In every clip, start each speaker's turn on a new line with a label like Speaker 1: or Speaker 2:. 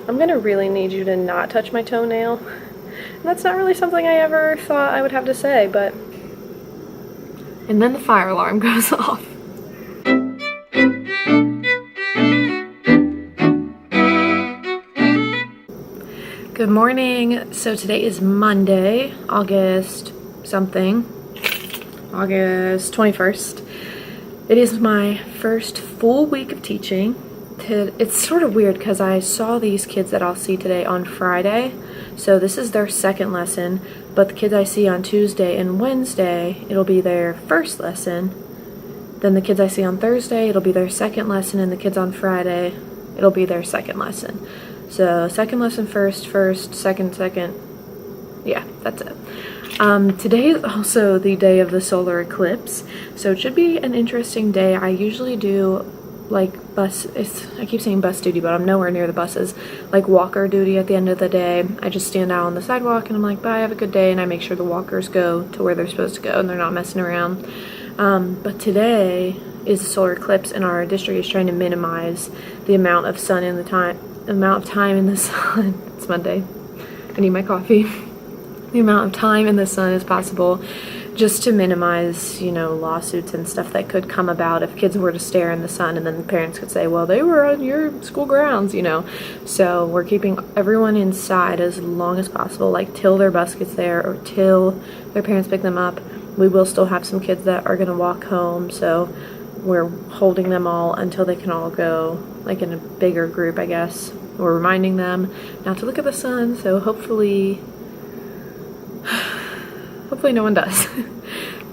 Speaker 1: I'm gonna really need you to not touch my toenail. And that's not really something I ever thought I would have to say, but... And then the fire alarm goes off. Good morning. So today is Monday, August something. August 21st. It is my first full week of teaching. It's sort of weird because I saw these kids that I'll see today on Friday. So this is their second lesson, but the kids I see on Tuesday and Wednesday, it'll be their first lesson. Then the kids I see on Thursday, it'll be their second lesson, and the kids on Friday, it'll be their second lesson. So second lesson first, second. Yeah, that's it. Today is also the day of the solar eclipse, so it should be an interesting day. I usually do like I keep saying bus duty, but I'm nowhere near the buses, like walker duty at the end of the day. I just stand out on the sidewalk and I'm like, bye, have a good day, and I make sure the walkers go to where they're supposed to go and they're not messing around. But today is the solar eclipse, and our district is trying to minimize the amount of time in the sun. It's Monday. I need my coffee. The amount of time in the sun as possible, just to minimize, you know, lawsuits and stuff that could come about if kids were to stare in the sun, and then the parents could say, well, they were on your school grounds, you know. So we're keeping everyone inside as long as possible, like till their bus gets there or till their parents pick them up. We will still have some kids that are going to walk home, so we're holding them all until they can all go, like in a bigger group, I guess. We're reminding them not to look at the sun, so hopefully no one does.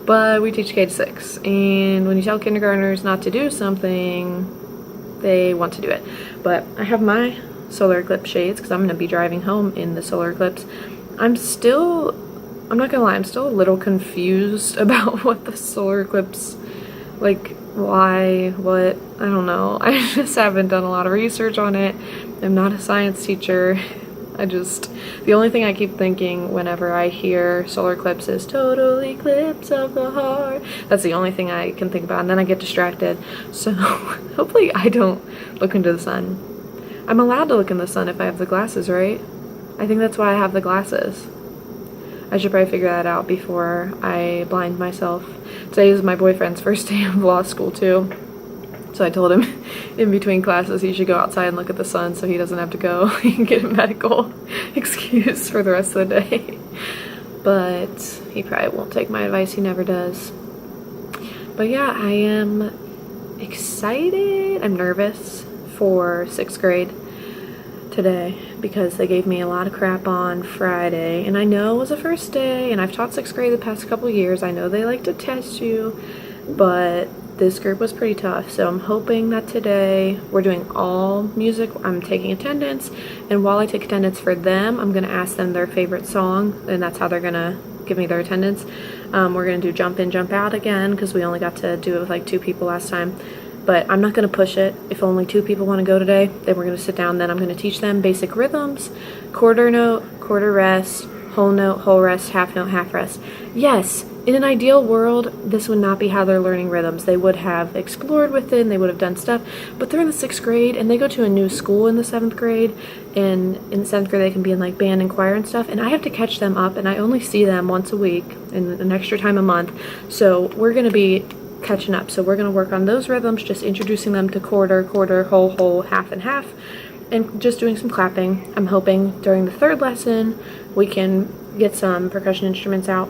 Speaker 1: But we teach K-6, and when you tell kindergartners not to do something, they want to do it. But I have my solar eclipse shades because I'm going to be driving home in the solar eclipse. I'm not gonna lie, I'm still a little confused about what the solar eclipse, like, why, what, I don't know. I just haven't done a lot of research on it. I'm not a science teacher. The only thing I keep thinking whenever I hear solar eclipse is total eclipse of the heart. That's the only thing I can think about, and then I get distracted. So hopefully I don't look into the sun. I'm allowed to look in the sun if I have the glasses, right? I think that's why I have the glasses. I should probably figure that out before I blind myself. Today is my boyfriend's first day of law school too. So I told him in between classes he should go outside and look at the sun so he doesn't have to go and get a medical excuse for the rest of the day. But he probably won't take my advice, he never does. But yeah, I am excited. I'm nervous for 6th grade today because they gave me a lot of crap on Friday, and I know it was the first day, and I've taught 6th grade the past couple years. I know they like to test you, but this group was pretty tough, so I'm hoping that today we're doing all music. I'm taking attendance, and while I take attendance for them, I'm gonna ask them their favorite song, and that's how they're gonna give me their attendance. We're gonna do jump in, jump out again because we only got to do it with like 2 people last time. But I'm not going to push it. If only 2 people want to go today, then we're going to sit down. Then I'm going to teach them basic rhythms, quarter note, quarter rest, whole note, whole rest, half note, half rest. Yes, in an ideal world, this would not be how they're learning rhythms. They would have explored with it, and they would have done stuff. But they're in the 6th grade, and they go to a new school in the 7th grade. And in the 7th grade, they can be in like band and choir and stuff. And I have to catch them up, and I only see them once a week and an extra time a month. So we're going to be catching up. So we're going to work on those rhythms, just introducing them to quarter, quarter, whole, whole, half, and half, and just doing some clapping. I'm hoping during the 3rd lesson we can get some percussion instruments out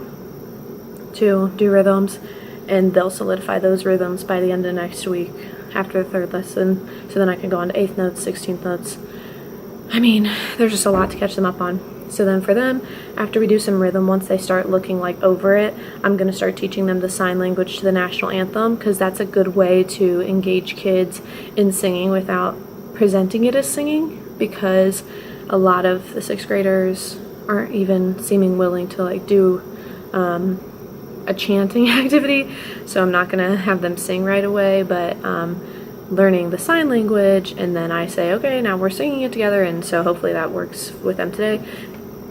Speaker 1: to do rhythms, and they'll solidify those rhythms by the end of next week after the 3rd lesson, so then I can go on to 8th notes, 16th notes. I mean, there's just a lot to catch them up on. So then for them, after we do some rhythm, once they start looking like over it, I'm going to start teaching them the sign language to the national anthem, because that's a good way to engage kids in singing without presenting it as singing, because a lot of the 6th graders aren't even seeming willing to like do a chanting activity. So I'm not going to have them sing right away, but learning the sign language, and then I say, okay, now we're singing it together, and so hopefully that works with them today.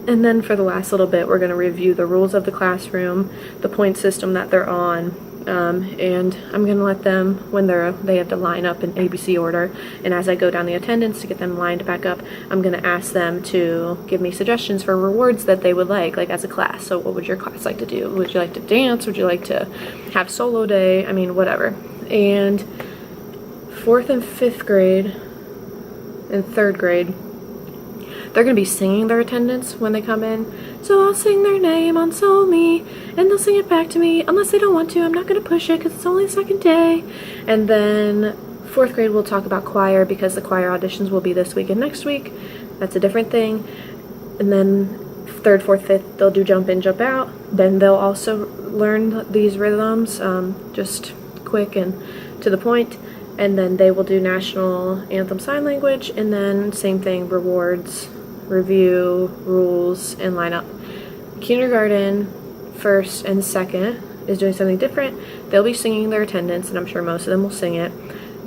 Speaker 1: And then for the last little bit, we're going to review the rules of the classroom, the point system that they're on, and I'm gonna let them, when they have to line up in ABC order, and as I go down the attendance to get them lined back up, I'm gonna ask them to give me suggestions for rewards that they would like as a class. So what would your class like to do? Would you like to dance? Would you like to have solo day? I mean, whatever. And 4th and 5th grade and 3rd grade, they're going to be singing their attendance when they come in. So I'll sing their name on Soul Me, and they'll sing it back to me. Unless they don't want to, I'm not going to push it because it's only the 2nd day. And then 4th grade, we'll talk about choir because the choir auditions will be this week and next week. That's a different thing. And then 3rd, 4th, 5th, they'll do jump in, jump out. Then they'll also learn these rhythms, just quick and to the point. And then they will do national anthem sign language, and then same thing, rewards, review, rules, and line up. Kindergarten, 1st and 2nd, is doing something different. They'll be singing their attendance, and I'm sure most of them will sing it.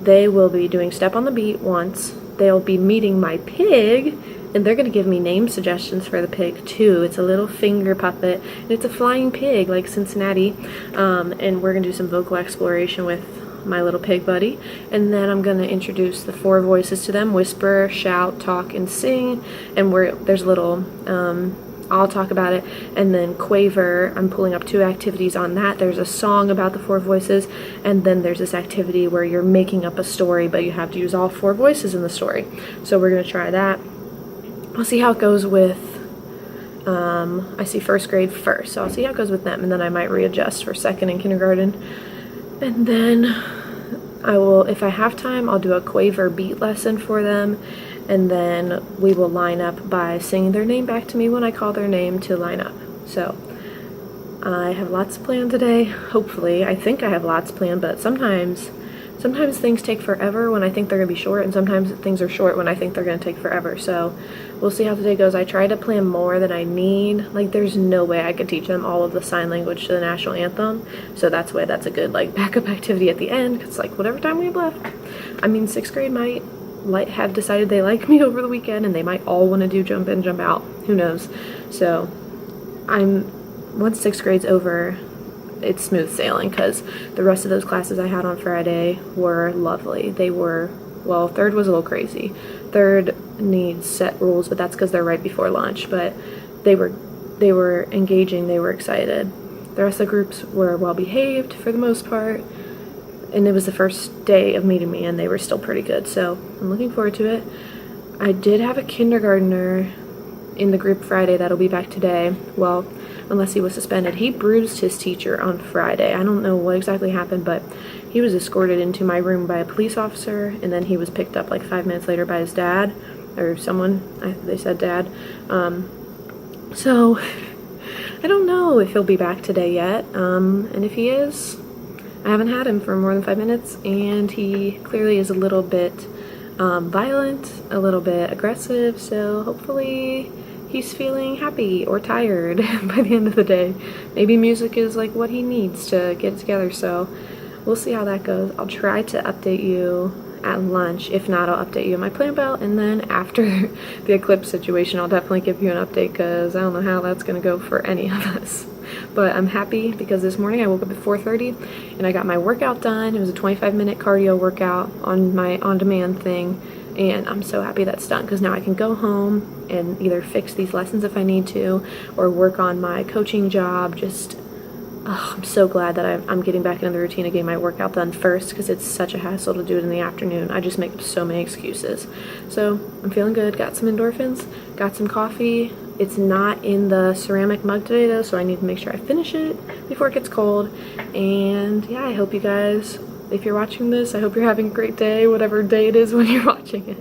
Speaker 1: They will be doing Step on the Beat once. They'll be meeting my pig, and they're going to give me name suggestions for the pig too. It's a little finger puppet, and it's a flying pig like Cincinnati. And we're going to do some vocal exploration with my little pig buddy, and then I'm going to introduce the 4 voices to them: whisper, shout, talk, and sing. And there's a little I'll talk about it, and then quaver. I'm pulling up 2 activities on that. There's a song about the 4 voices, and then there's this activity where you're making up a story, but you have to use all 4 voices in the story. So we're going to try that. I'll see how it goes with I see 1st grade first, so I'll see how it goes with them, and then I might readjust for 2nd and kindergarten. And then I will, if I have time, I'll do a quaver beat lesson for them, and then we will line up by singing their name back to me when I call their name to line up. So I have lots planned today, hopefully. I think I have lots planned, but sometimes things take forever when I think they're going to be short, and sometimes things are short when I think they're going to take forever. So we'll see how today goes. I try to plan more than I need. Like, there's no way I could teach them all of the sign language to the national anthem. So that's why that's a good, backup activity at the end, because, whatever time we have left. I mean, 6th grade might have decided they like me over the weekend, and they might all want to do jump in, jump out. Who knows? So once 6th grade's over, it's smooth sailing, because the rest of those classes I had on Friday were lovely. They were, well, 3rd was a little crazy. 3rd needs set rules, but that's because they're right before lunch. But they were engaging, they were excited. The rest of the groups were well behaved for the most part, and it was the first day of meeting me, and they were still pretty good. So I'm looking forward to it. I did have a kindergartner in the group Friday that'll be back today. Well, unless he was suspended. He bruised his teacher on Friday. I don't know what exactly happened, but he was escorted into my room by a police officer, and then he was picked up 5 minutes later by his dad, or someone. They said dad. So I don't know if he'll be back today yet, and if he is, I haven't had him for more than 5 minutes, and he clearly is a little bit violent, a little bit aggressive, so hopefully he's feeling happy or tired by the end of the day. Maybe music is what he needs to get together, so we'll see how that goes. I'll try to update you at lunch. If not, I'll update you in my plan belt, and then after the eclipse situation, I'll definitely give you an update, because I don't know how that's going to go for any of us. But I'm happy because this morning I woke up at 4:30 and I got my workout done. It was a 25-minute cardio workout on my on-demand thing, and I'm so happy that's done, because now I can go home and either fix these lessons if I need to, or work on my coaching job. I'm so glad that I'm getting back into the routine of getting my workout done first, because it's such a hassle to do it in the afternoon. I just make up so many excuses. So I'm feeling good. Got some endorphins, got some coffee. It's not in the ceramic mug today though, so I need to make sure I finish it before it gets cold. And yeah, I hope you guys, if you're watching this, I hope you're having a great day, whatever day it is when you're watching it.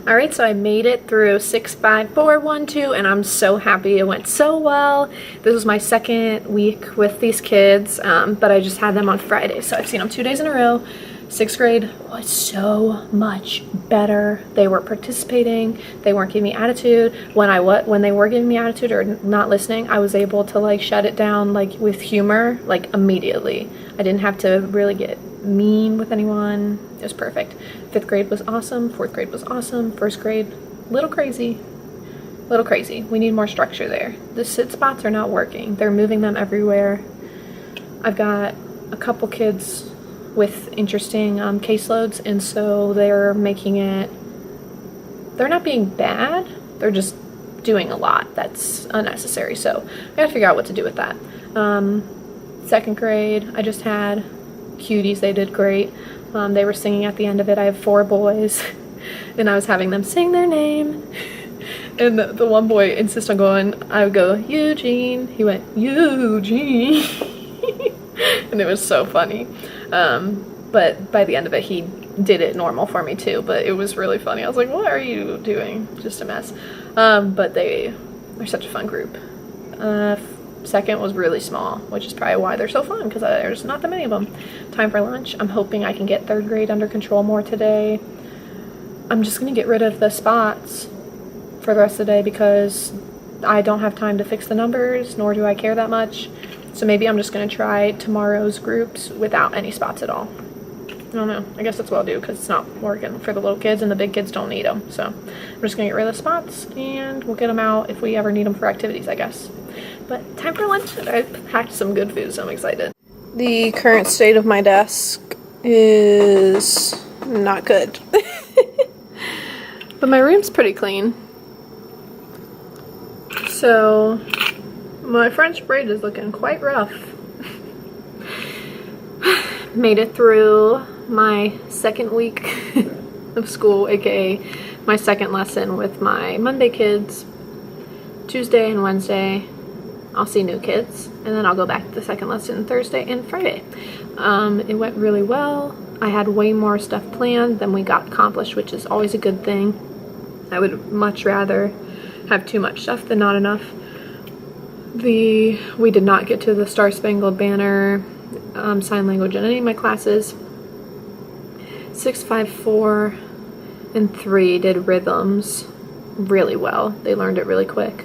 Speaker 1: Alright, so I made it through 6, 5, 4, 1, 2, and I'm so happy. It went so well. This was my 2nd week with these kids, but I just had them on Friday, so I've seen them 2 days in a row. 6th grade was so much better. They were participating. They weren't giving me attitude. When they were giving me attitude or not listening, I was able to shut it down with humor immediately. I didn't have to really get mean with anyone. It was perfect. 5th grade was awesome. 4th grade was awesome. 1st grade, little crazy. We need more structure there. The sit spots are not working. They're moving them everywhere. I've got a couple kids with interesting caseloads, and so they're making it, they're not being bad, they're just doing a lot that's unnecessary, so I gotta figure out what to do with that. Second grade, I just had cuties, they did great. They were singing at the end of it. I have 4 boys and I was having them sing their name, and the one boy insisted on going. I would go, Eugene. He went, Eugene. And it was so funny. But by the end of it, he did it normal for me too, but it was really funny. I was like, what are you doing? Just a mess. But they are such a fun group. Second was really small, which is probably why they're so fun, because there's not that many of them. Time for lunch. I'm hoping I can get 3rd grade under control more today. I'm just going to get rid of the spots for the rest of the day because I don't have time to fix the numbers, nor do I care that much. So maybe I'm just going to try tomorrow's groups without any spots at all. I don't know. I guess that's what I'll do because it's not working for the little kids and the big kids don't need them. So I'm just going to get rid of the spots and we'll get them out if we ever need them for activities, I guess. But time for lunch. I packed some good food, so I'm excited. The current state of my desk is not good. But my room's pretty clean. So my French braid is looking quite rough. Made it through my 2nd week of school, aka my 2nd lesson with my Monday kids. Tuesday and Wednesday I'll see new kids, and then I'll go back to the 2nd lesson Thursday and Friday. It went really well. I had way more stuff planned than we got accomplished, which is always a good thing. I would much rather have too much stuff than not enough. We did not get to the Star Spangled Banner, sign language in any of my classes. 6, 5, 4, and 3 did rhythms really well. They learned it really quick.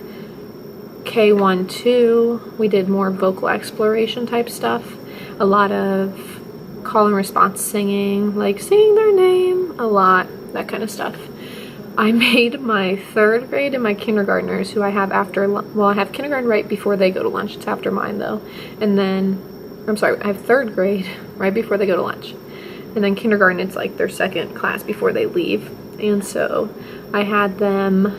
Speaker 1: K1, 2, we did more vocal exploration type stuff. A lot of call and response singing, like singing their name a lot, that kind of stuff. I made my 3rd grade and my kindergartners, who I have after, well, I have kindergarten right before they go to lunch. It's after mine though. And then, I'm sorry, I have 3rd grade right before they go to lunch. And then kindergarten, it's like their 2nd class before they leave. And so I had them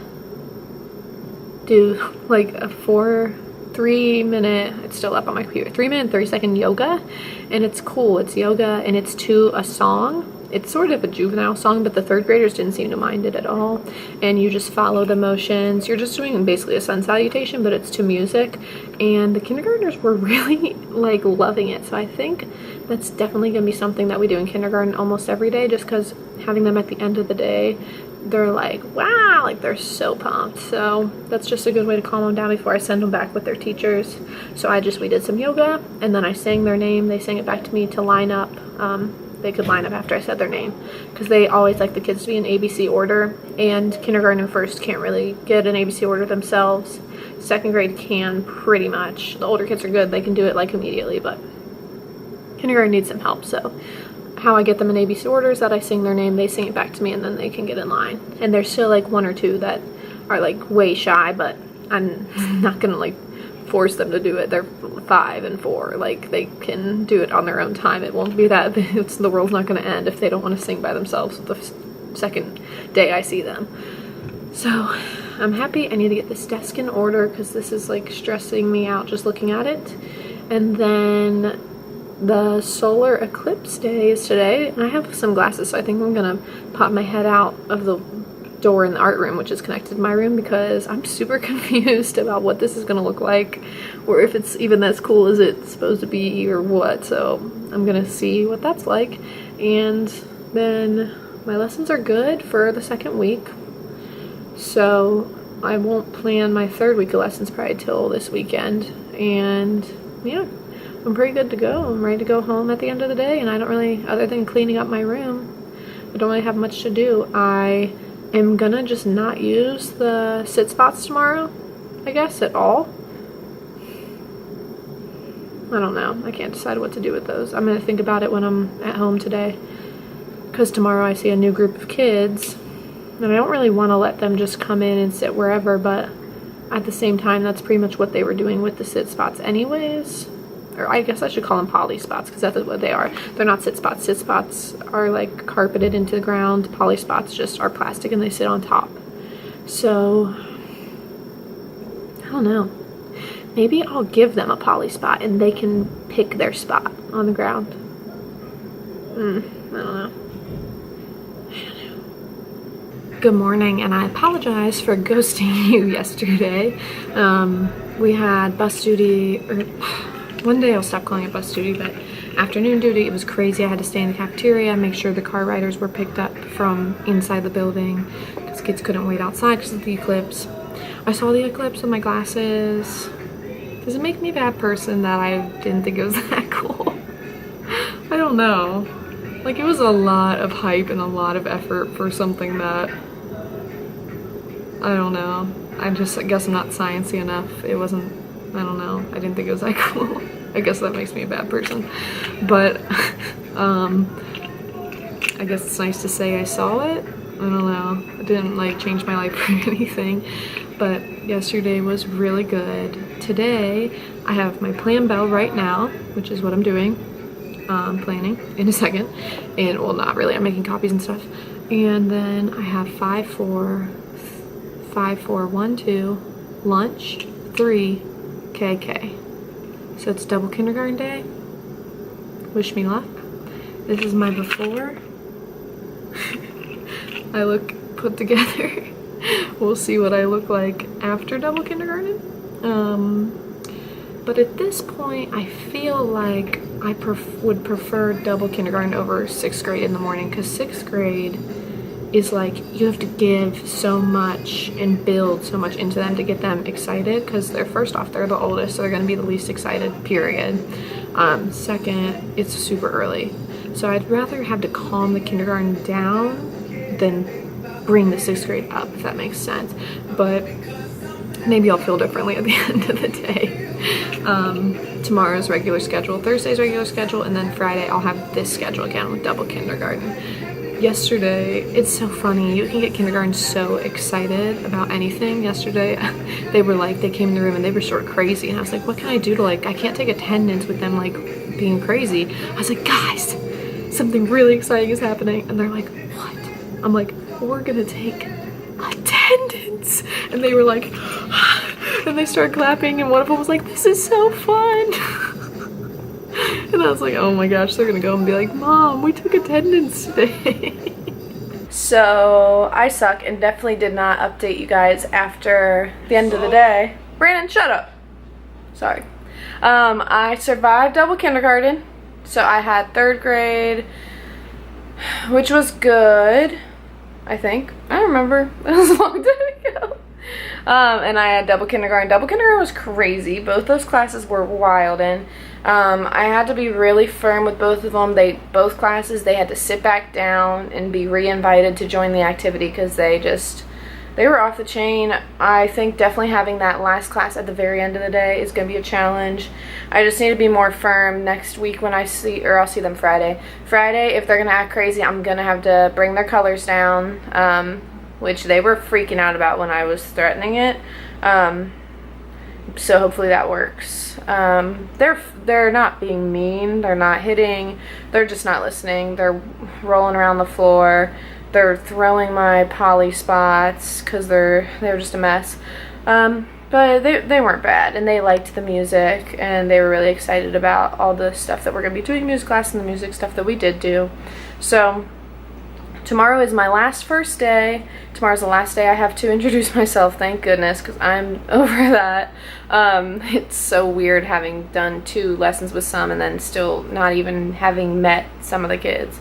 Speaker 1: do like a 3-minute, it's still up on my computer, 3-minute, 30-second yoga. And it's cool. It's yoga and it's to a song. It's sort of a juvenile song, but the 3rd graders didn't seem to mind it at all. And you just follow the motions. You're just doing basically a sun salutation, but it's to music. And the kindergartners were really like loving it. So I think that's definitely going to be something that we do in kindergarten almost every day, just because having them at the end of the day, they're like, wow, like they're so pumped. So that's just a good way to calm them down before I send them back with their teachers. So we did some yoga, and then I sang their name. They sang it back to me to line up. They could line up after I said their name, because they always like the kids to be in ABC order, and kindergarten and 1st can't really get an ABC order themselves. 2nd grade can pretty much. The older kids are good, they can do it like immediately, but kindergarten needs some help. So how I get them in ABC order is that I sing their name, they sing it back to me, and then they can get in line. And there's still like 1 or 2 that are like way shy, but I'm not gonna like force them to do it. They're 5 and 4, like they can do it on their own time. It won't be that the world's not going to end if they don't want to sing by themselves the 2nd day I see them. So I'm happy. I need to get this desk in order because this is like stressing me out just looking at it. And then the solar eclipse day is today, and I have some glasses, so I think I'm gonna pop my head out of the door in the art room, which is connected to my room, because I'm super confused about what this is gonna look like, or if it's even as cool as it's supposed to be or what. So I'm gonna see what that's like. And then my lessons are good for the 2nd week, so I won't plan my 3rd week of lessons probably till this weekend. And yeah, I'm pretty good to go. I'm ready to go home at the end of the day, and I don't really, other than cleaning up my room, I don't really have much to do. I am gonna just not use the sit spots tomorrow, I guess, at all. I don't know. I can't decide what to do with those. I'm gonna think about it when I'm at home today, because tomorrow I see a new group of kids, and I don't really want to let them just come in and sit wherever, but at the same time, that's pretty much what they were doing with the sit spots anyways. or I guess I should call them poly spots because that's what they are. They're not sit spots. Sit spots are like carpeted into the ground. Poly spots just are plastic and they sit on top. So, I don't know. Maybe I'll give them a poly spot and they can pick their spot on the ground. I don't know. Good morning, and I apologize for ghosting you yesterday. We had bus duty, or one day I'll stop calling it bus duty, but afternoon duty. It was crazy. I had to stay in the cafeteria, make sure the car riders were picked up from inside the building because kids couldn't wait outside because of the eclipse. I saw the eclipse with my glasses. Does it make me a bad person that I didn't think it was that cool? I don't know. Like, it was a lot of hype and a lot of effort for something that, I don't know. I guess I'm not sciencey enough. It wasn't, I don't know. I didn't think it was that cool. I guess that makes me a bad person. But, I guess it's nice to say I saw it. I don't know. It didn't, like, change my life or anything. But yesterday was really good. Today, I have my plan bell right now, which is what I'm doing. Planning in a second. And, well, not really. I'm making copies and stuff. And then I have 5, 4, 1, 2, lunch, 3, KK. So it's double kindergarten day. Wish me luck. This is my before. I look put together. We'll see what I look like after double kindergarten. But at this point, I feel like I would prefer double kindergarten over 6th grade in the morning, because 6th grade is like, you have to give so much and build so much into them to get them excited, because they're, first off, they're the oldest, so they're going to be the least excited, period. Second, it's super early. So I'd rather have to calm the kindergarten down than bring the 6th grade up, if that makes sense. But maybe I'll feel differently at the end of the day. Tomorrow's regular schedule, Thursday's regular schedule, and then Friday I'll have this schedule again with double kindergarten. Yesterday, it's so funny, you can get kindergarten so excited about anything. Yesterday, they came in the room and they were sort of crazy, and I was like, what can I do to, like, I can't take attendance with them, like, being crazy. I was like, guys, something really exciting is happening. And they're like, what? I'm like, we're gonna take attendance. And they were like, and they started clapping, and one of them was like, this is so fun. And I was like, oh my gosh, they're gonna go and be like, Mom, we took attendance today. So I suck and definitely did not update you guys after the end of the day. Brandon, shut up. Sorry. I survived double kindergarten. So I had 3rd grade, which was good, I think. I don't remember. It was a long time ago. And I had double kindergarten. Double kindergarten was crazy. Both those classes were wild, and I had to be really firm with both of them. Both classes, they had to sit back down and be re-invited to join the activity because they were off the chain. I think definitely having that last class at the very end of the day is going to be a challenge. I just need to be more firm next week when I'll see them Friday. Friday, if they're going to act crazy, I'm going to have to bring their colors down, which they were freaking out about when I was threatening it. So hopefully that works. They're not being mean, they're not hitting, they're just not listening. They're rolling around the floor. They're throwing my poly spots because they're just a mess. But they weren't bad, and they liked the music, and they were really excited about all the stuff that we're going to be doing in music class and the music stuff that we did do. So tomorrow is my first day. Tomorrow's the last day I have to introduce myself, thank goodness, because I'm over that. It's so weird having done 2 lessons with some and then still not even having met some of the kids.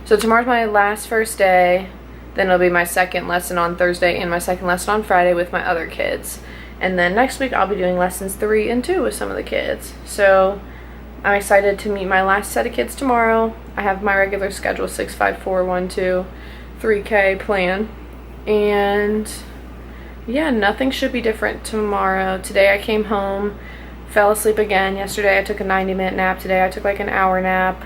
Speaker 1: So tomorrow's my first day, then it'll be my 2nd lesson on Thursday and my 2nd lesson on Friday with my other kids. And then next week I'll be doing lessons 3 and 2 with some of the kids. So I'm excited to meet my last set of kids tomorrow. I have my regular schedule, 6, 5, 4, 1, 2, 3K plan. And yeah, nothing should be different tomorrow. Today I came home, fell asleep again. Yesterday I took a 90-minute nap. Today I took like an hour nap.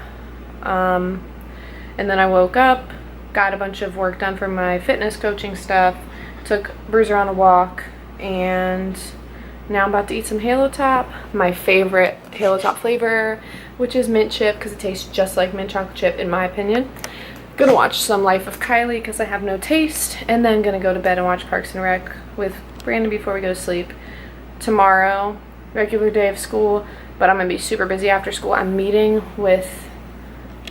Speaker 1: And then I woke up, got a bunch of work done for my fitness coaching stuff, took Bruiser on a walk, and now I'm about to eat some Halo Top, my favorite Halo Top flavor, which is mint chip because it tastes just like mint chocolate chip in my opinion. Gonna watch some Life of Kylie because I have no taste, and then gonna go to bed and watch Parks and Rec with Brandon before we go to sleep. Tomorrow, regular day of school, but I'm gonna be super busy after school. I'm meeting with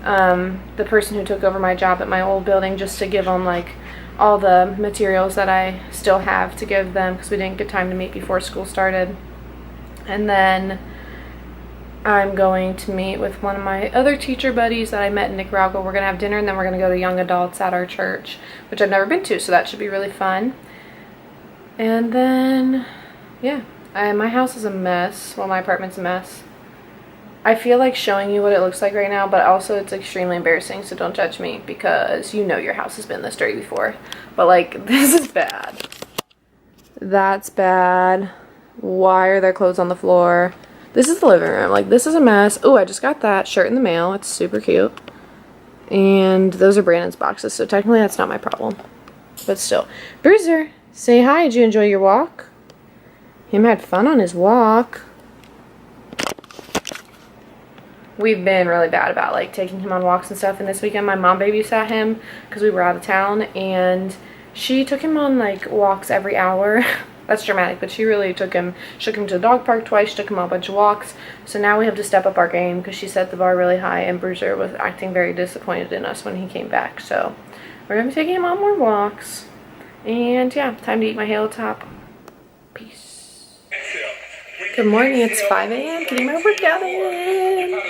Speaker 1: the person who took over my job at my old building just to give them like all the materials that I still have to give them because we didn't get time to meet before school started. And then I'm going to meet with one of my other teacher buddies that I met in Nicaragua. We're gonna have dinner and then we're gonna go to young adults at our church, which I've never been to, so that should be really fun. And then yeah, my house is a mess. Well, my apartment's a mess. I feel like showing you what it looks like right now, but also it's extremely embarrassing, so don't judge me because you know your house has been this dirty before. But like, this is bad. That's bad. Why are there clothes on the floor? This is the living room. Like, this is a mess. Oh, I just got that shirt in the mail. It's super cute. And those are Brandon's boxes, so technically that's not my problem. But still. Bruiser, say hi. Did you enjoy your walk? Him had fun on his walk. We've been really bad about like taking him on walks and stuff, and this weekend my mom babysat him because we were out of town, and she took him on like walks every hour. That's dramatic, but she really shook him to the dog park twice, took him on a bunch of walks. So now we have to step up our game because she set the bar really high, and Bruiser was acting very disappointed in us when he came back. So we're gonna be taking him on more walks, and yeah, time to eat my Halo Top. Peace. Good morning, it's 5 a.m. getting my workout in.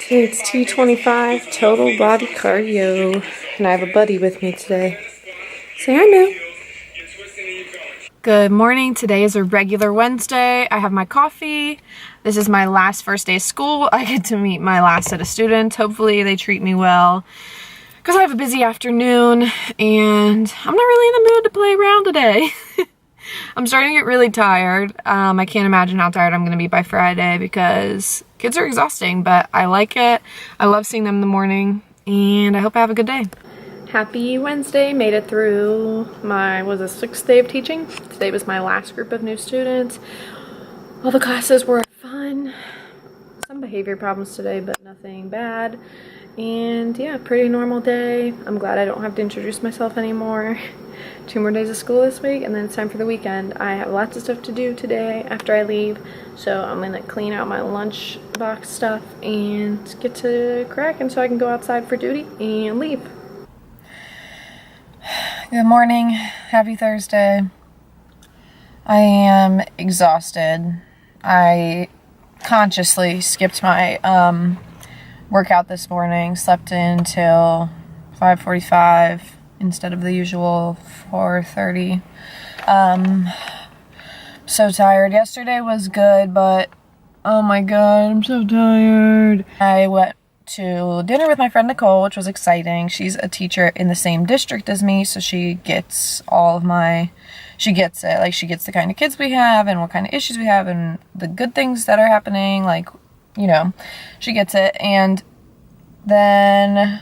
Speaker 1: Today it's T25 total body cardio, and I have a buddy with me today. Say hi, Moo. Good morning, today is a regular Wednesday. I have my coffee. This is my last first day of school. I get to meet my last set of students. Hopefully they treat me well because I have a busy afternoon and I'm not really in the mood to play around today. I'm starting to get really tired. I can't imagine how tired I'm going to be by Friday because kids are exhausting, but I like it. I love seeing them in the morning, and I hope I have a good day. Happy Wednesday. Made it through my, sixth day of teaching. Today was my last group of new students. All the classes were fun. Some behavior problems today, but nothing bad. And yeah, pretty normal day. I'm glad I don't have to introduce myself anymore. 2 more days of school this week, and then it's time for the weekend. I have lots of stuff to do today after I leave, so I'm gonna clean out my lunch box stuff and get to cracking so I can go outside for duty and leave. Good morning, happy Thursday. I am exhausted. I consciously skipped my workout this morning, slept in till 5:45 instead of the usual 4:30. So tired. Yesterday was good, but oh my god, I'm so tired. I went to dinner with my friend Nicole, which was exciting. She's a teacher in the same district as me, so she gets she gets it. Like, she gets the kind of kids we have and what kind of issues we have and the good things that are happening. Like, you know, she gets it. And then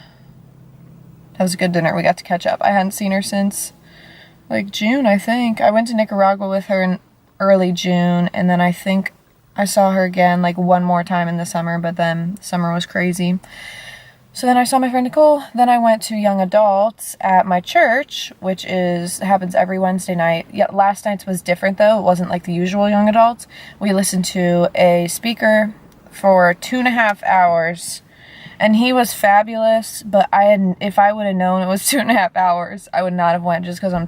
Speaker 1: that was a good dinner. We got to catch up. I hadn't seen her since like June, I think. I went to Nicaragua with her in early June, and then I think I saw her again like one more time in the summer, but then summer was crazy. So then I saw my friend Nicole. Then I went to young adults at my church, which happens every Wednesday night. Yeah, last night's was different though. It wasn't like the usual young adults. We listened to a speaker for 2.5 hours, and he was fabulous, but if I would have known it was 2.5 hours, I would not have went, just because I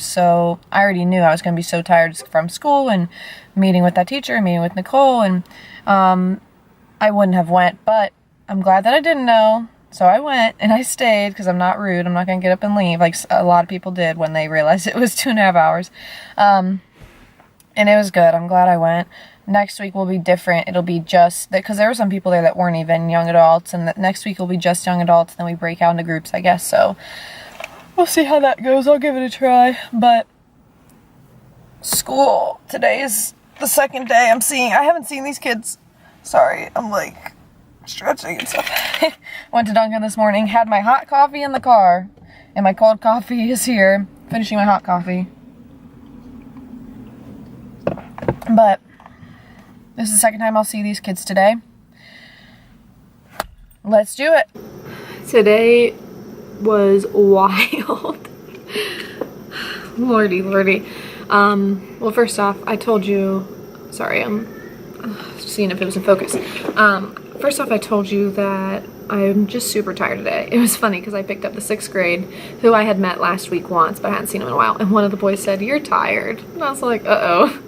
Speaker 1: already knew I was going to be so tired from school and meeting with that teacher, meeting with Nicole, and I wouldn't have went, but I'm glad that I didn't know, so I went, and I stayed, because I'm not rude. I'm not going to get up and leave, like a lot of people did when they realized it was 2.5 hours, and it was good. I'm glad I went. Next week will be different. It'll be just, because there were some people there that weren't even young adults, and next week will be just young adults, and then we break out into groups, I guess, so we'll see how that goes. I'll give it a try. But school, today is the second day I haven't seen these kids. Sorry, I'm like stretching and stuff. Went to Dunkin' this morning, had my hot coffee in the car, and my cold coffee is here. Finishing my hot coffee. But this is the second time I'll see these kids today. Let's do it. Today was wild. Lordy, lordy. Well, first off, I told you, sorry, I'm seeing if it was in focus. First off, I told you that I'm just super tired today. It was funny because I picked up the 6th grade, who I had met last week once, but I hadn't seen him in a while. And one of the boys said, "You're tired." And I was like, uh-oh,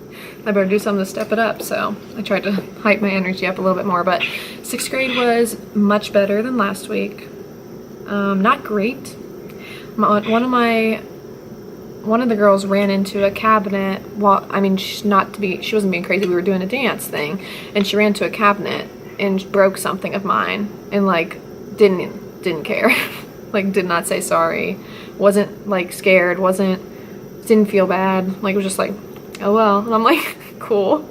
Speaker 1: I better do something to step it up. So I tried to hype my energy up a little bit more, but 6th grade was much better than last week. Not great. One of the girls ran into a cabinet while, I mean, she wasn't being crazy. We were doing a dance thing, and she ran to a cabinet and broke something of mine, and like didn't care. Like, did not say sorry, wasn't like scared, didn't feel bad, like it was just like, oh well. And I'm like, cool.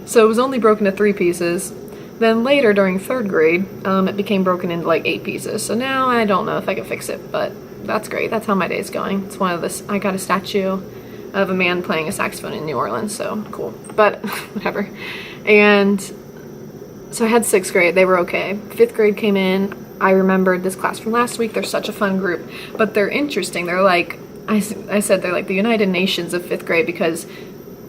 Speaker 1: So it was only broken to 3 pieces. Then later during 3rd grade, it became broken into like 8 pieces. So now I don't know if I can fix it, but that's great. That's how my day's going. It's one of this, I got a statue of a man playing a saxophone in New Orleans, so cool. But whatever. And so I had 6th grade, they were okay. 5th grade came in. I remembered this class from last week. They're such a fun group, but they're interesting. They're like, I said they're like the United Nations of 5th grade, because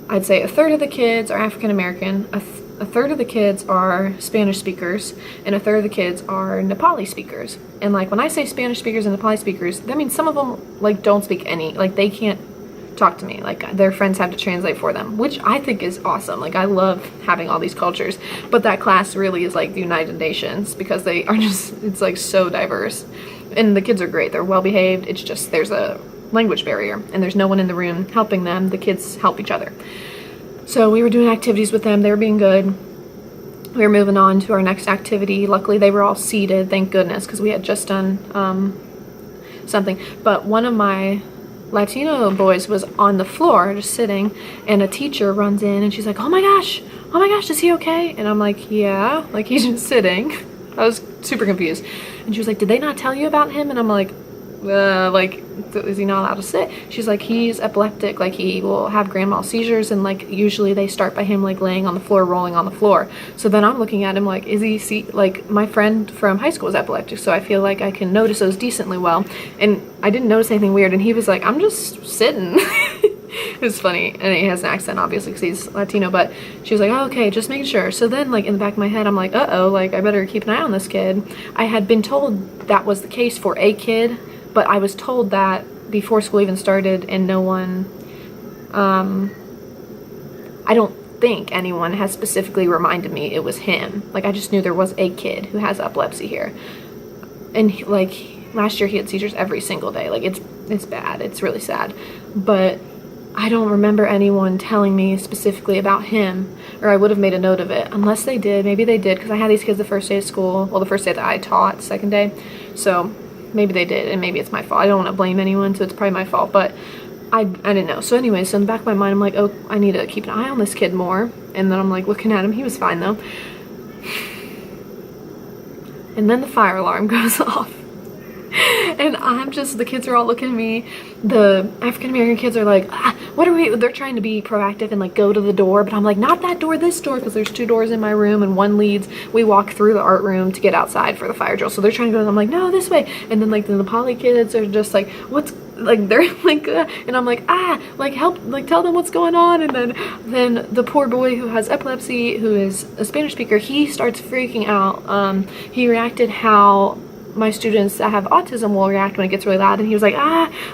Speaker 1: I'd say 1/3 of the kids are African American, a 1/3 of the kids are Spanish speakers, and 1/3 of the kids are Nepali speakers. And like when I say Spanish speakers and Nepali speakers, that means some of them like don't speak any, like they can't talk to me, like their friends have to translate for them, which I think is awesome. Like I love having all these cultures, but that class really is like the United Nations, because they are just, it's like so diverse, and the kids are great. They're well behaved. It's just there's a language barrier and there's no one in the room helping them. The kids help each other. So we were doing activities with them. They were being good. We were moving on to our next activity. Luckily they were all seated, thank goodness, because we had just done something. But one of my Latino boys was on the floor just sitting, and a teacher runs in and she's like, oh my gosh, is he okay? And I'm like, yeah, like he's just sitting. I was super confused. And she was like, did they not tell you about him? And I'm like, is he not allowed to sit? She's like, he's epileptic, like he will have grand mal seizures, and like usually they start by him like laying on the floor, rolling on the floor. So then I'm looking at him like, is he like, my friend from high school is epileptic, so I feel like I can notice those decently well, and I didn't notice anything weird, and he was like, I'm just sitting. It was funny, and he has an accent obviously because he's Latino, but she was like, oh, okay, just making sure. So then like in the back of my head I'm like, uh-oh, like I better keep an eye on this kid. I had been told that was the case for a kid, but I was told that before school even started, and no one, I don't think anyone has specifically reminded me it was him. Like I just knew there was a kid who has epilepsy here, and like last year he had seizures every single day. Like it's bad, it's really sad, but I don't remember anyone telling me specifically about him, or I would have made a note of it, unless they did. Maybe they did, because I had these kids the first day of school, well the first day that I taught, 2nd day, so maybe they did, and maybe it's my fault. I don't want to blame anyone, so it's probably my fault, but I didn't know. So anyway, so in the back of my mind I'm like, oh, I need to keep an eye on this kid more. And then I'm like looking at him. He was fine though. And then the fire alarm goes off, and I'm just, the kids are all looking at me. The African American kids are like, what are we, they're trying to be proactive and like go to the door, but I'm like, not that door, this door, because there's 2 doors in my room and one leads, we walk through the art room to get outside for the fire drill. So they're trying to go, and I'm like, no, this way. And then like the Nepali kids are just like, what's, like they're like, and I'm like, like help, like tell them what's going on. And then the poor boy who has epilepsy, who is a Spanish speaker, he starts freaking out. He reacted how my students that have autism will react when it gets really loud, and he was like,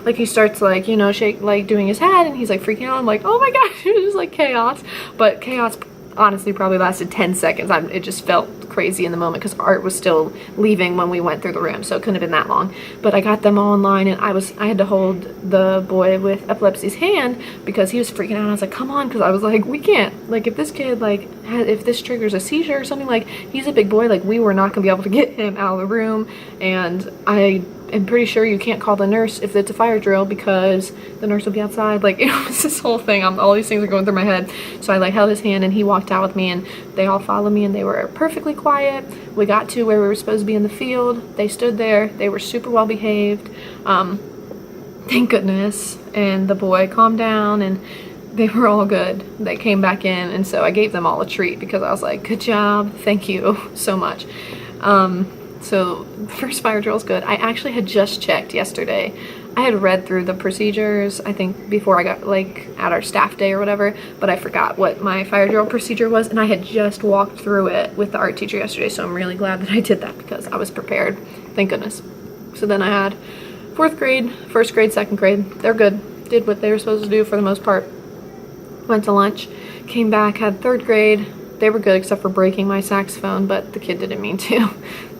Speaker 1: like he starts like, you know, shake, like doing his head, and he's like freaking out. I'm like, oh my gosh, it was just like chaos. But chaos honestly probably lasted 10 seconds. It just felt crazy in the moment, because Art was still leaving when we went through the room, so it couldn't have been that long. But I got them all in line, and I had to hold the boy with epilepsy's hand because he was freaking out. I was like, come on, because I was like, we can't, like if this kid like if this triggers a seizure or something, like he's a big boy, like we were not gonna be able to get him out of the room. And I'm pretty sure you can't call the nurse if it's a fire drill, because the nurse will be outside. Like it was this whole thing. All these things are going through my head. So I like held his hand, and he walked out with me, and they all followed me, and they were perfectly quiet. We got to where we were supposed to be in the field. They stood there. They were super well behaved. Thank goodness. And the boy calmed down, and they were all good. They came back in, and so I gave them all a treat because I was like, good job, thank you so much. So the first fire drill is good. I actually had just checked yesterday. I had read through the procedures, I think before I got like at our staff day or whatever, but I forgot what my fire drill procedure was, and I had just walked through it with the art teacher yesterday, so I'm really glad that I did that because I was prepared, thank goodness. So then I had 4th grade, 1st grade, 2nd grade. They're good, did what they were supposed to do for the most part. Went to lunch, came back, had 3rd grade. They were good except for breaking my saxophone, but the kid didn't mean to.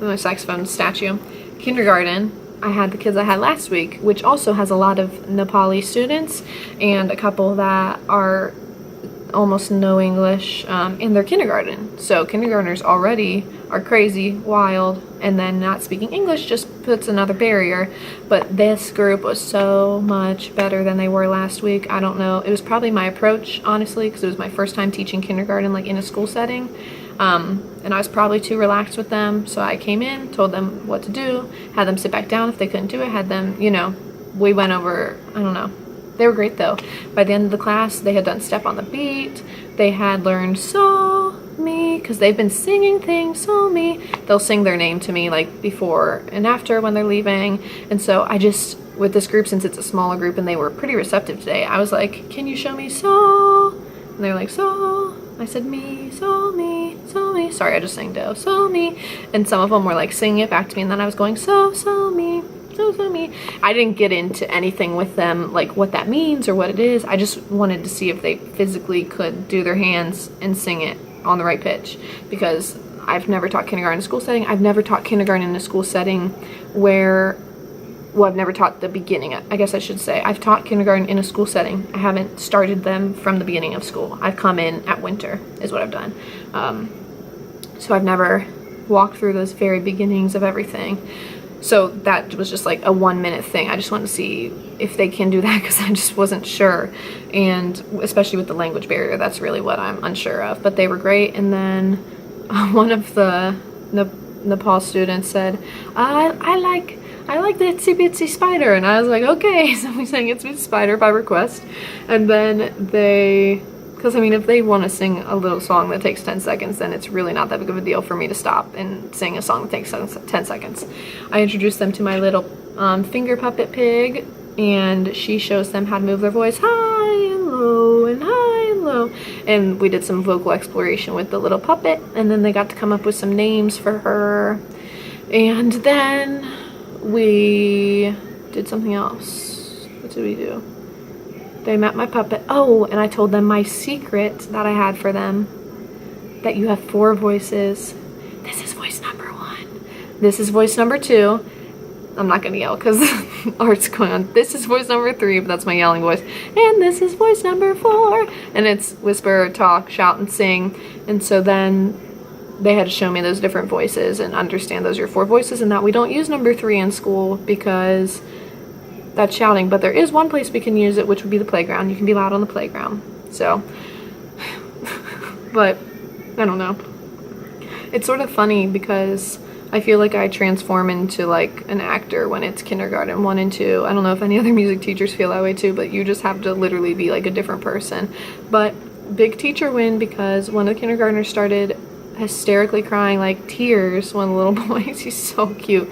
Speaker 1: My saxophone statue. Kindergarten, I had the kids I had last week, which also has a lot of Nepali students and a couple that are almost no English in their kindergarten. So kindergartners already are crazy, wild, and then not speaking English just puts another barrier. But this group was so much better than they were last week. I don't know. It was probably my approach, honestly, because it was my first time teaching kindergarten like in a school setting. And I was probably too relaxed with them, so I came in, told them what to do, had them sit back down if they couldn't do it, had them, you know, we went over, I don't know. They were great though. By the end of the class, they had done Step on the Beat, they had learned So Me, because they've been singing things, So Me. They'll sing their name to me like before and after when they're leaving, and so I just, with this group, since it's a smaller group and they were pretty receptive today, I was like, can you show me So? And they're like, So. I said, me, so me, so me. Sorry, I just sang do, so me. And some of them were like singing it back to me, and then I was going, so me, so me. I didn't get into anything with them, like what that means or what it is. I just wanted to see if they physically could do their hands and sing it on the right pitch, because I've never taught kindergarten in a school setting. I've never taught kindergarten in a school setting where, well, I've never taught the beginning, I guess I should say. I've taught kindergarten in a school setting. I haven't started them from the beginning of school. I've come in at winter, is what I've done. So I've never walked through those very beginnings of everything. So that was just like a 1-minute thing. I just wanted to see if they can do that because I just wasn't sure. And especially with the language barrier, that's really what I'm unsure of. But they were great. And then one of the Nepal students said, I like the Itsy-Bitsy Spider, and I was like, okay, so we sang Itsy-Bitsy Spider by request, and then they, because I mean, if they want to sing a little song that takes 10 seconds, then it's really not that big of a deal for me to stop and sing a song that takes 10 seconds. I introduced them to my little finger puppet pig, and she shows them how to move their voice high and low and high and low, and we did some vocal exploration with the little puppet, and then they got to come up with some names for her, and then we did something else. What did we do? They met my puppet. Oh, and I told them my secret that I had for them. That you have 4 voices. This is voice number 1. This is voice number 2. I'm not gonna yell because art's going on. This is voice number 3, but that's my yelling voice. And this is voice number 4. And it's whisper, talk, shout, and sing. And so then they had to show me those different voices and understand those are your 4 voices, and that we don't use number 3 in school because that's shouting, but there is one place we can use it, which would be the playground. You can be loud on the playground. So, but I don't know. It's sort of funny because I feel like I transform into like an actor when it's kindergarten 1 and 2. I don't know if any other music teachers feel that way too, but you just have to literally be like a different person. But big teacher win, because one of the kindergartners started hysterically crying, like tears, one of the little boys, he's so cute,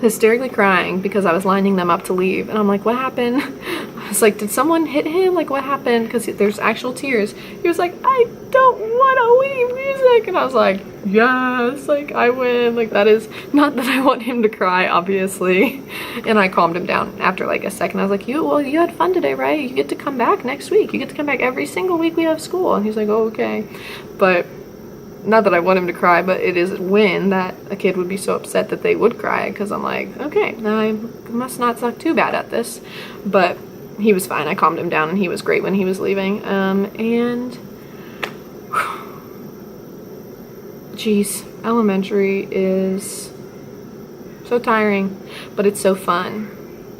Speaker 1: hysterically crying because I was lining them up to leave, and I'm like, what happened? I was like, did someone hit him? Like, what happened? Because there's actual tears. He was like, I don't want to leave music, and I was like, yes, like I win. Like, that is not that I want him to cry, obviously. And I calmed him down after like a second. I was like, you had fun today, right? You get to come back next week. You get to come back every single week we have school. And he's like, oh, okay. But not that I want him to cry, but it is a win that a kid would be so upset that they would cry, because I'm like, okay, I must not suck too bad at this. But he was fine. I calmed him down, and he was great when he was leaving. And geez, elementary is so tiring, but it's so fun.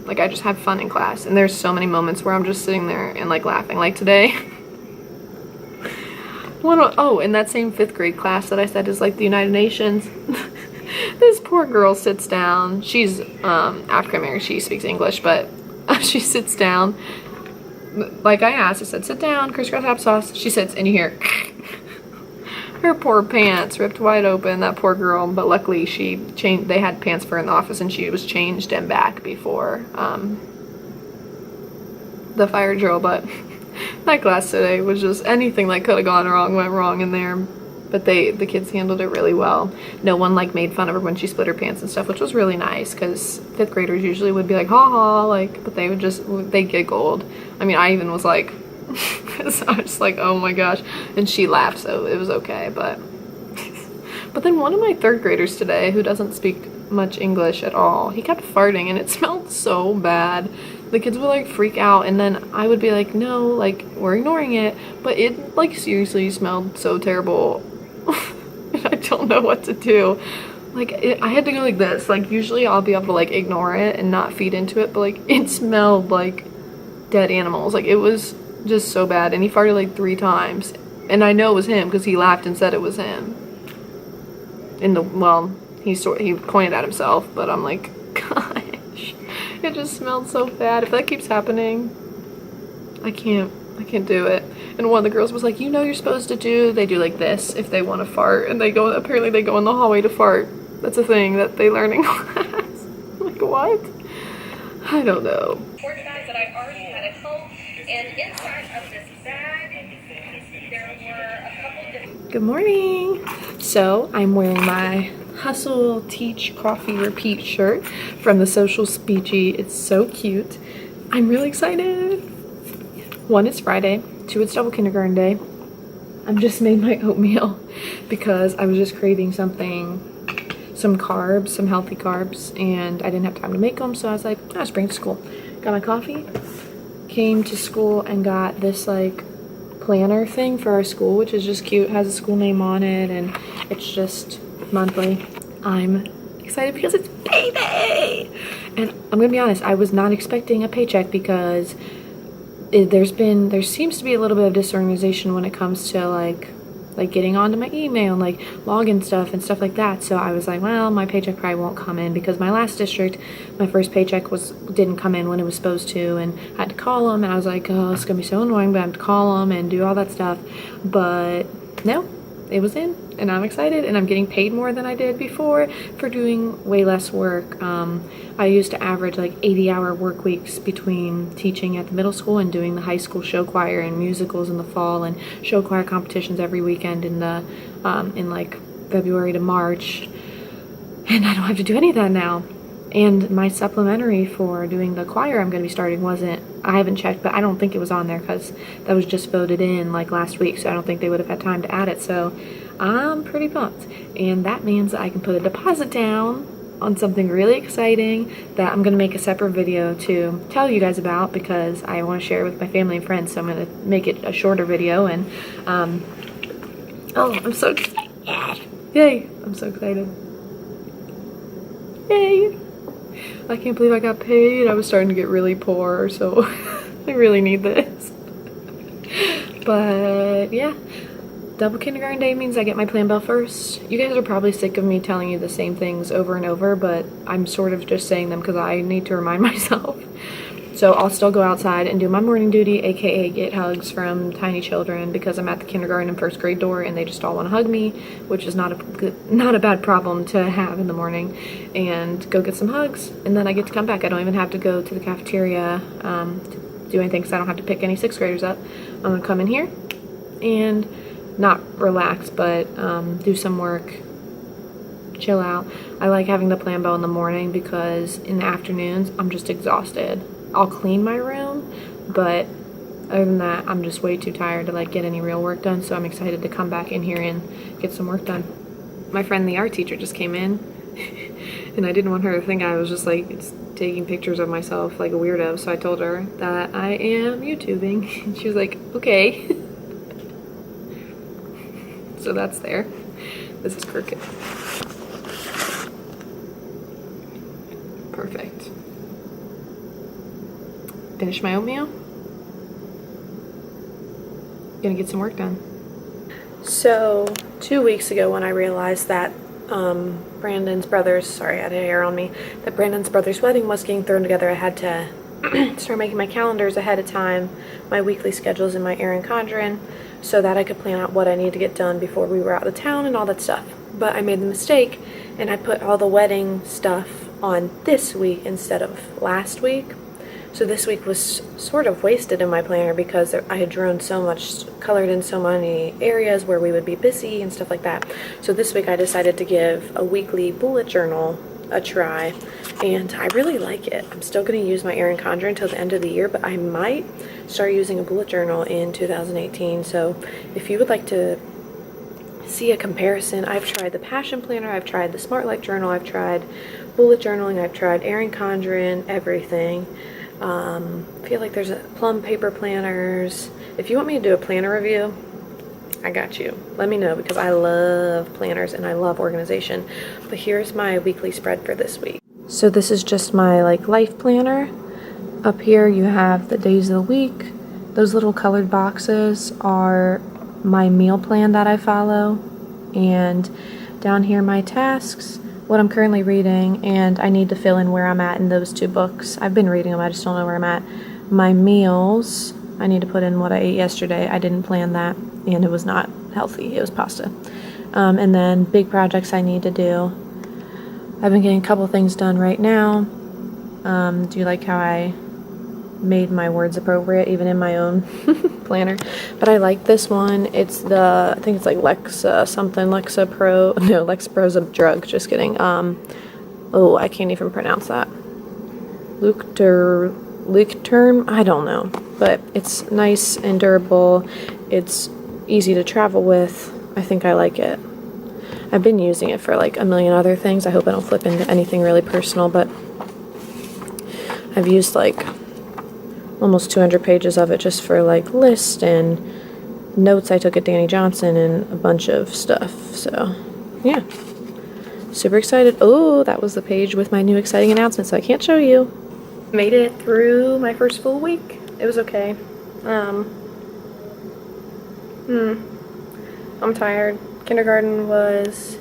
Speaker 1: Like, I just have fun in class, and there's so many moments where I'm just sitting there and like laughing. Like today. Oh, in that same 5th grade class that I said is like the United Nations, this poor girl sits down. She's African American, she speaks English, but she sits down like I asked, I said, sit down, crisscross applesauce. She sits, and you hear her poor pants ripped wide open, that poor girl. But luckily they had pants for her in the office, and she was changed and back before the fire drill. But that class today was just anything that could have gone wrong went wrong in there. But the kids handled it really well. No one like made fun of her when she split her pants and stuff, which was really nice, because 5th graders usually would be like, ha ha, like, but they giggled. I mean, I even was like, cause I was like, oh my gosh, and she laughed, so it was okay. But then one of my 3rd graders today, who doesn't speak much English at all, he kept farting, and it smelled so bad. The kids would like freak out, and then I would be like, no, like, we're ignoring it, but it like seriously smelled so terrible. I don't know what to do. Like, I had to go like this. Like, usually I'll be able to like ignore it and not feed into it, but like it smelled like dead animals. Like, it was just so bad. And he farted like 3 times, and I know it was him because he laughed and said it was him. He pointed at himself, but I'm like, gosh, it just smelled so bad. If that keeps happening, I can't do it. And one of the girls was like, you know, you're supposed to they do like this if they want to fart, and apparently they go in the hallway to fart. That's a thing that they learn in class. Like, what? I don't know.
Speaker 2: 4 bags that I already had at home, and inside of this bag, there were a couple different...
Speaker 1: Good morning. So I'm wearing my Hustle, Teach, Coffee, Repeat shirt from the Social Speechy. It's so cute. I'm really excited. 1, it's Friday. 2, it's double kindergarten day. I've just made my oatmeal because I was just craving some carbs, some healthy carbs, and I didn't have time to make them, so I was like, I'll just bring it to school. Got my coffee, came to school and got this like planner thing for our school, which is just cute, has a school name on it, and it's just monthly. I'm excited because it's payday! And I'm gonna be honest, I was not expecting a paycheck because there seems to be a little bit of disorganization when it comes to like getting onto my email and like login stuff and stuff like that. So I was like, well, my paycheck probably won't come in, because my last district, my first paycheck didn't come in when it was supposed to, and I had to call them, and I was like, oh, it's gonna be so annoying, but I have to call them and do all that stuff. But no, it was in, and I'm excited, and I'm getting paid more than I did before for doing way less work. I used to average like 80-hour work weeks between teaching at the middle school and doing the high school show choir and musicals in the fall and show choir competitions every weekend in like February to March, and I don't have to do any of that now. And my supplementary for doing the choir I'm going to be starting I haven't checked, but I don't think it was on there because that was just voted in like last week, so I don't think they would have had time to add it. So I'm pretty pumped, and that means that I can put a deposit down on something really exciting that I'm going to make a separate video to tell you guys about, because I want to share it with my family and friends. So I'm going to make it a shorter video, and oh, I'm so excited. Yay, I'm so excited. Yay. I can't believe I got paid. I was starting to get really poor, so I really need this. But yeah, double kindergarten day means I get my plan bell first. You guys are probably sick of me telling you the same things over and over, but I'm sort of just saying them because I need to remind myself. So I'll still go outside and do my morning duty, aka get hugs from tiny children, because I'm at the kindergarten and 1st grade door and they just all want to hug me, which is not a bad problem to have in the morning, and go get some hugs, and then I get to come back. I don't even have to go to the cafeteria to do anything because I don't have to pick any 6th graders up. I'm going to come in here and not relax, but do some work, chill out. I like having the plan bell in the morning because in the afternoons I'm just exhausted. I'll clean my room, but other than that, I'm just way too tired to like get any real work done, so I'm excited to come back in here and get some work done. My friend, the art teacher, just came in, and I didn't want her to think I was just like taking pictures of myself like a weirdo, so I told her that I am YouTubing, and she was like, okay. So that's there. This is crooked. Perfect. Finish my oatmeal. Gonna get some work done. So 2 weeks ago, when I realized that Brandon's brother's, sorry, I had hair on me, that Brandon's brother's wedding was getting thrown together, I had to start making my calendars ahead of time, my weekly schedules in my ERIN CONDREN, so that I could plan out what I need to get done before we were out of town and all that stuff. But I made the mistake and I put all the wedding stuff on this week instead of last week. So this week was sort of wasted in my planner because I had drawn so much, colored in so many areas where we would be busy and stuff like that. So this week I decided to give a weekly bullet journal a try, and I really like it. I'm still going to use my ERIN CONDREN until the end of the year, but I might start using a bullet journal in 2018. So if you would like to see a comparison, I've tried the Passion Planner, I've tried the Smart Life Journal, I've tried bullet journaling, I've tried ERIN CONDREN, everything. I feel like there's plum paper planners. If you want me to do a planner review, I got you. Let me know, because I love planners and I love organization. But here's my weekly spread for this week. So this is just my life planner. Up here you have the days of the week. Those little colored boxes are my meal plan that I follow. And down here my tasks, what I'm currently reading, and I need to fill in where I'm at in those two books. I've been reading them, I just don't know where I'm at. My meals, I need to put in what I ate yesterday. I didn't plan that, and it was not healthy. It was pasta. And then big projects I need to do. I've been getting a couple things done right now. Do you like how I made my words appropriate even in my own planner? But I like this one. It's I think it's like Lexa something, Lexa Pro. No, Lexa Pro's a drug, just kidding. Oh, I can't even pronounce that. Leucterm, I don't know, but it's nice and durable. It's easy to travel with. I think I like it. I've been using it for a million other things. I hope I don't flip into anything really personal, but I've used almost 200 pages of it just for lists and notes I took at Danny Johnson and a bunch of stuff. So yeah, super excited. Oh, that was the page with my new exciting announcement, so I can't show you. Made it through my first full week. It was okay. I'm tired. Kindergarten was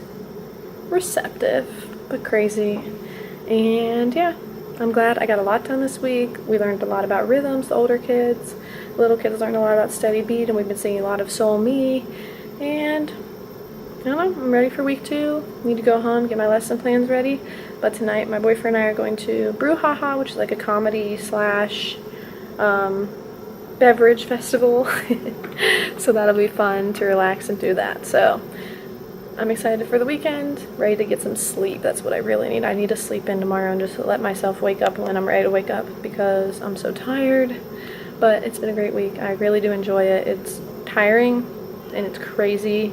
Speaker 1: receptive but crazy, and yeah, I'm glad I got a lot done this week. We learned a lot about rhythms, the older kids. Little kids learned a lot about steady beat, and we've been singing a lot of Soul Me. And I don't know, I'm ready for week 2. Need to go home, get my lesson plans ready. But tonight, my boyfriend and I are going to Brouhaha, which is like a comedy slash beverage festival. So that'll be fun to relax and do that. So I'm excited for the weekend, ready to get some sleep. That's what I really need. I need to sleep in tomorrow and just let myself wake up when I'm ready to wake up, because I'm so tired. But it's been a great week. I really do enjoy it. It's tiring and it's crazy,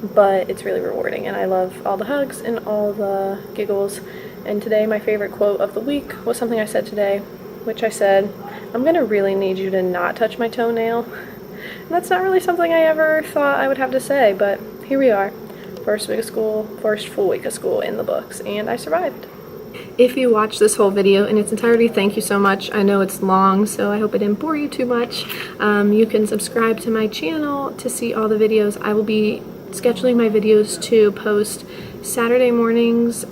Speaker 1: but it's really rewarding, and I love all the hugs and all the giggles. And today, my favorite quote of the week was something I said today, which I said, I'm gonna really need you to not touch my toenail. And that's not really something I ever thought I would have to say, but here we are. First week of school, first full week of school in the books, and I survived. If you watched this whole video in its entirety, thank you so much. I know it's long, so I hope I didn't bore you too much. You can subscribe to my channel to see all the videos. I will be scheduling my videos to post Saturday mornings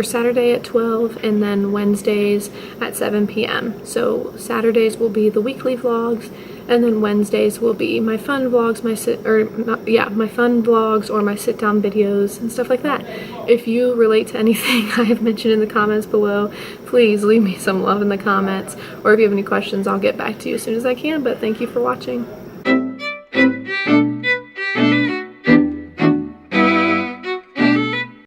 Speaker 1: Saturday at 12, and then Wednesdays at 7 p.m. So Saturdays will be the weekly vlogs, and then Wednesdays will be my fun vlogs, my fun vlogs or my sit-down videos and stuff like that. If you relate to anything I have mentioned in the comments below, please leave me some love in the comments, or if you have any questions, I'll get back to you as soon as I can. But thank you for watching.